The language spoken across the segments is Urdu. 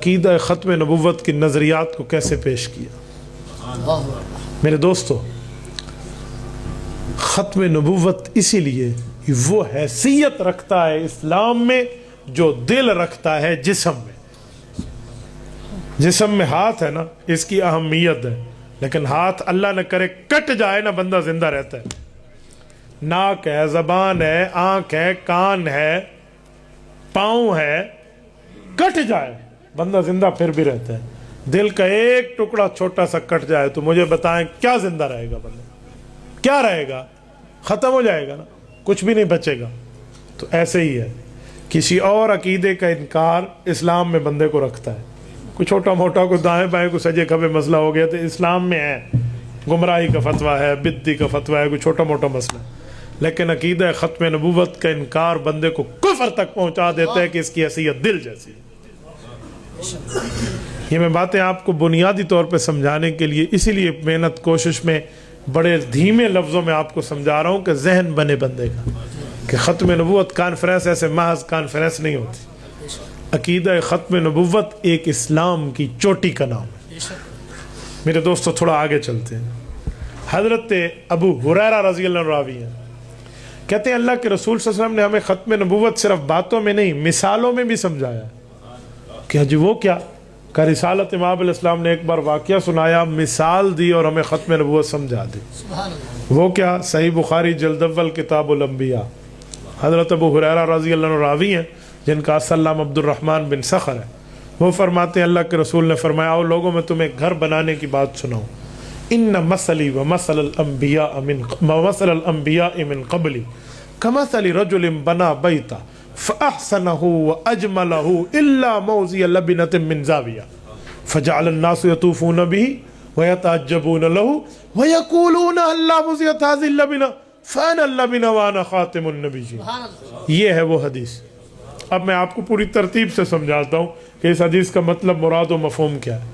عقیدہ ختم نبوت کی نظریات کو کیسے پیش کیا۔ میرے دوستو، ختم نبوت اسی لیے وہ حیثیت رکھتا ہے اسلام میں جو دل رکھتا ہے جسم میں۔ جسم میں ہاتھ ہے نا، اس کی اہمیت ہے، لیکن ہاتھ اللہ نہ کرے کٹ جائے نا، بندہ زندہ رہتا ہے۔ ناک ہے، زبان ہے، آنکھ ہے، کان ہے، پاؤں ہے، کٹ جائے بندہ زندہ پھر بھی رہتا ہے۔ دل کا ایک ٹکڑا چھوٹا سا کٹ جائے تو مجھے بتائیں کیا زندہ رہے گا بندہ؟ کیا رہے گا؟ ختم ہو جائے گا نا، کچھ بھی نہیں بچے گا۔ تو ایسے ہی ہے، کسی اور عقیدے کا انکار اسلام میں بندے کو رکھتا ہے۔ کوئی چھوٹا موٹا، کوئی دائیں بائیں، کوئی سجے کھبے مسئلہ ہو گیا تو اسلام میں ہے، گمراہی کا فتویٰ ہے، بدعتی کا فتویٰ ہے، کوئی چھوٹا موٹا مسئلہ ہے۔ لیکن عقیدہ ختم نبوت کا انکار بندے کو کفر تک پہنچا دیتا ہے کہ اس کی حیثیت دل جیسی ہے۔ یہ میں باتیں آپ کو بنیادی طور پہ سمجھانے کے لیے اسی لیے محنت کوشش میں بڑے دھیمے لفظوں میں آپ کو سمجھا رہا ہوں کہ ذہن بنے بندے کا کہ ختم نبوت کانفرنس ایسے محض کانفرنس نہیں ہوتی۔ عقیدہ ختم نبوت ایک اسلام کی چوٹی کا نام ہے۔ میرے دوستو تھوڑا آگے چلتے ہیں۔ حضرت ابو ہریرہ رضی اللہ عنہ راوی ہیں، کہتے ہیں اللہ کے رسول صلی اللہ علیہ وسلم نے ہمیں ختم نبوت صرف باتوں میں نہیں مثالوں میں بھی سمجھایا۔ کہ جی وہ کیا؟ کہ رسالت امام علیہ السلام نے ایک بار واقعہ سنایا، مثال دی اور ہمیں ختم نبوت سمجھا دی۔ وہ کیا؟ صحیح بخاری جلد اول کتاب الانبیاء، حضرت ابو ہریرہ رضی اللہ عنہ راوی ہیں جن کا اصل نام عبد الرحمن بن صخر ہے۔ وہ فرماتے ہیں اللہ کے رسول نے فرمایا، آؤ لوگوں میں تمہیں گھر بنانے کی بات سناؤں۔ ان مثلی ومثل الانبیاء من قبلی کمثل رجل بنا بیتا فاحسنه واجمله الا موضع لبنة من زاویہ فجعل الناس يطوفون به ويتعجبون له ويقولون هلا وضعت هذه اللبنة فانا اللبنة وانا خاتم النبیین۔ یہ ہے وہ حدیث۔ اب میں آپ کو پوری ترتیب سے سمجھاتا ہوں کہ اس حدیث کا مطلب، مراد و مفہوم کیا ہے۔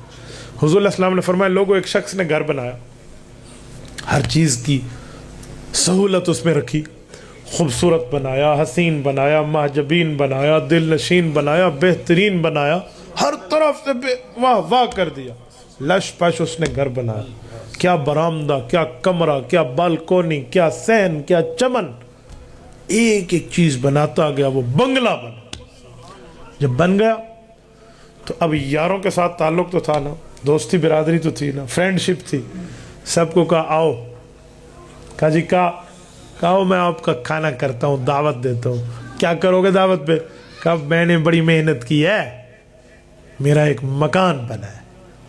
حضور علیہ السلام نے فرمایا، لوگوں ایک شخص نے گھر بنایا، ہر چیز کی سہولت اس میں رکھی، خوبصورت بنایا، حسین بنایا، محجبین بنایا، دل نشین بنایا، بہترین بنایا، ہر طرف سے واہ واہ کر دیا، لش پش اس نے گھر بنایا۔ کیا برآمدہ، کیا کمرہ، کیا بالکونی، کیا صحن، کیا چمن، ایک ایک چیز بناتا گیا، وہ بنگلہ بنا۔ جب بن گیا تو اب یاروں کے ساتھ تعلق تو تھا نا، دوستی برادری تو تھی نا، فرینڈ شپ تھی۔ سب کو کہا آؤ، کہا جی کہا میں آپ کا کھانا کرتا ہوں، دعوت دیتا ہوں۔ کیا کرو گے دعوت پہ؟ کہا میں نے بڑی محنت کی ہے، میرا ایک مکان بنا ہے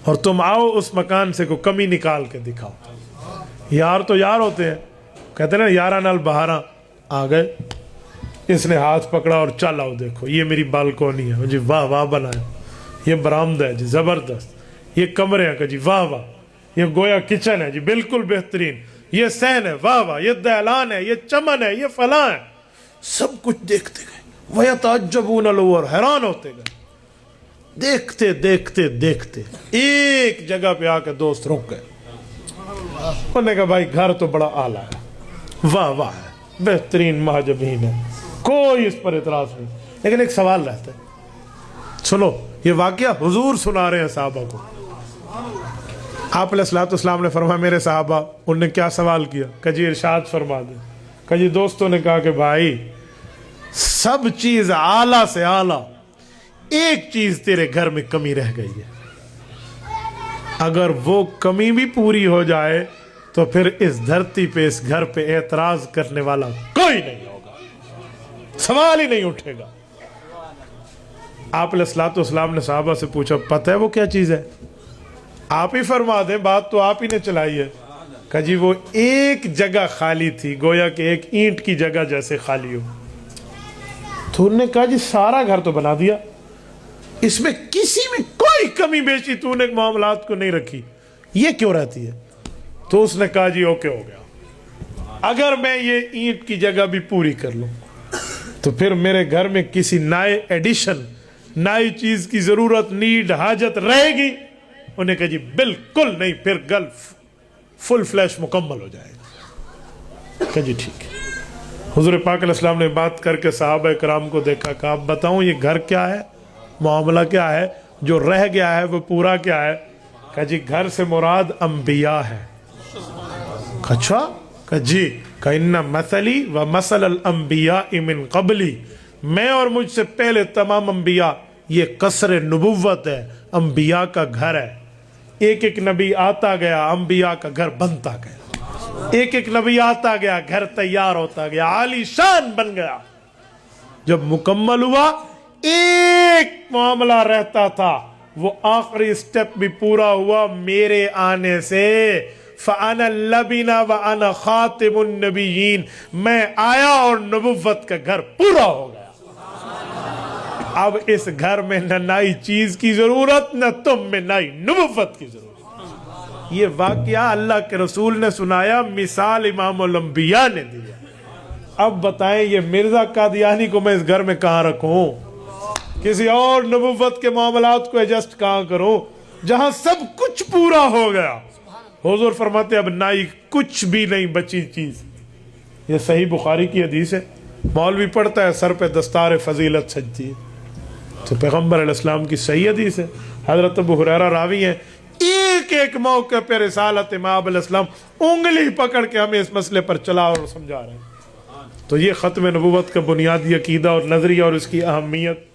اور تم آؤ اس مکان سے کوئی کمی نکال کے دکھاؤ۔ یار تو یار ہوتے ہیں، کہتے ہیں نا یاراں نال بہاراں آ گئے۔ اس نے ہاتھ پکڑا اور چل آؤ دیکھو یہ میری بالکونی ہے جی، واہ واہ بنایا، یہ برآمدہ ہے جی زبردست، یہ کمرے ہیں کہ جی واہ واہ، یہ گویا کچن ہے جی بالکل بہترین، یہ صحن ہے واہ واہ، یہ دہلان ہے، یہ چمن ہے، یہ فلاں ہے۔ سب کچھ دیکھتے گئے، وَيَتَعَجَّبُونَ لَهُ، اور حیران ہوتے گئے، دیکھتے دیکھتے دیکھتے ایک جگہ پہ آ کے دوست رک گئے۔ انہوں نے کہا بھائی گھر تو بڑا اعلیٰ ہے، واہ واہ ہے، بہترین محجبین ہے، کوئی اس پر اعتراض نہیں، لیکن ایک سوال رہتا ہے۔ سنو، یہ واقعہ حضور سنا رہے ہیں صحابہ کو۔ آپ علیہ السلام نے فرمایا میرے صحابہ، انہوں نے کیا سوال کیا؟ کہ جی ارشاد فرما دیں۔ کہ جی دوستوں نے کہا کہ بھائی سب چیز اعلیٰ سے اعلیٰ، ایک چیز تیرے گھر میں کمی رہ گئی ہے، اگر وہ کمی بھی پوری ہو جائے تو پھر اس دھرتی پہ اس گھر پہ اعتراض کرنے والا کوئی نہیں ہوگا، سوال ہی نہیں اٹھے گا۔ آپ علیہ السلام نے صحابہ سے پوچھا پتہ ہے وہ کیا چیز ہے؟ آپ ہی فرما دیں، بات تو آپ ہی نے چلائی ہے۔ کہ جی وہ ایک جگہ خالی تھی، گویا کہ ایک اینٹ کی جگہ جیسے خالی ہو۔ تو انہوں نے کہا جی سارا گھر تو بنا دیا، اس میں کسی میں کوئی کمی بیشی تو نے معاملات کو نہیں رکھی، یہ کیوں رہتی ہے؟ تو اس نے کہا جی اوکے ہو گیا، اگر میں یہ اینٹ کی جگہ بھی پوری کر لوں تو پھر میرے گھر میں کسی نئے ایڈیشن، نئی چیز کی ضرورت، نیڈ، حاجت رہے گی؟ انہیں کہا جی بالکل نہیں، پھر گل فل فلیش مکمل ہو جائے گا۔ کہ جی ٹھیک ہے۔ حضور پاک علیہ السلام نے بات کر کے صحابہ کرام کو دیکھا، کہا آپ بتاؤں یہ گھر کیا ہے، معاملہ کیا ہے؟ جو رہ گیا ہے وہ پورا کیا ہے؟ کہ جی گھر سے مراد انبیاء ہے. اچھا کہ جی کہ ان مثلی و مثل الانبیاء من قبلی، میں اور مجھ سے پہلے تمام انبیاء، یہ قصر نبوت ہے، انبیاء کا گھر ہے. ایک ایک نبی آتا گیا، انبیاء کا گھر بنتا گیا. ایک ایک نبی آتا گیا، گھر تیار ہوتا گیا، عالی شان بن گیا. جب مکمل ہوا ایک معاملہ رہتا تھا، وہ آخری سٹیپ بھی پورا ہوا میرے آنے سے. فَأَنَا اللَّبِنَ وَأَنَا خَاتِمُ النَّبِيِّينَ، میں آیا اور نبوت کا گھر پورا ہو گیا. اب اس گھر میں نہ نئی چیز کی ضرورت، نہ تم میں نئی نبوت کی ضرورت. یہ واقعہ اللہ کے رسول نے سنایا، مثال امام الانبیاء نے دی. اب بتائیں یہ مرزا قادیانی کو میں اس گھر میں کہاں رکھوں؟ کسی اور نبوت کے معاملات کو ایڈجسٹ کہاں کروں جہاں سب کچھ پورا ہو گیا؟ حضور فرماتے اب نئی کچھ بھی نہیں بچی چیز. یہ صحیح بخاری کی حدیث ہے. مولوی پڑھتا ہے سر پہ دستار فضیلت سجتی ہے، تو پیغمبر علیہ السلام کی صحیح حدیث ہے. حضرت ابو ہریرہ راوی ہیں، ایک ایک موقع پہ رسالت امام علیہ السلام انگلی پکڑ کے ہمیں اس مسئلے پر چلا اور سمجھا رہے ہیں. تو یہ ختم نبوت کا بنیادی عقیدہ اور نظریہ اور اس کی اہمیت.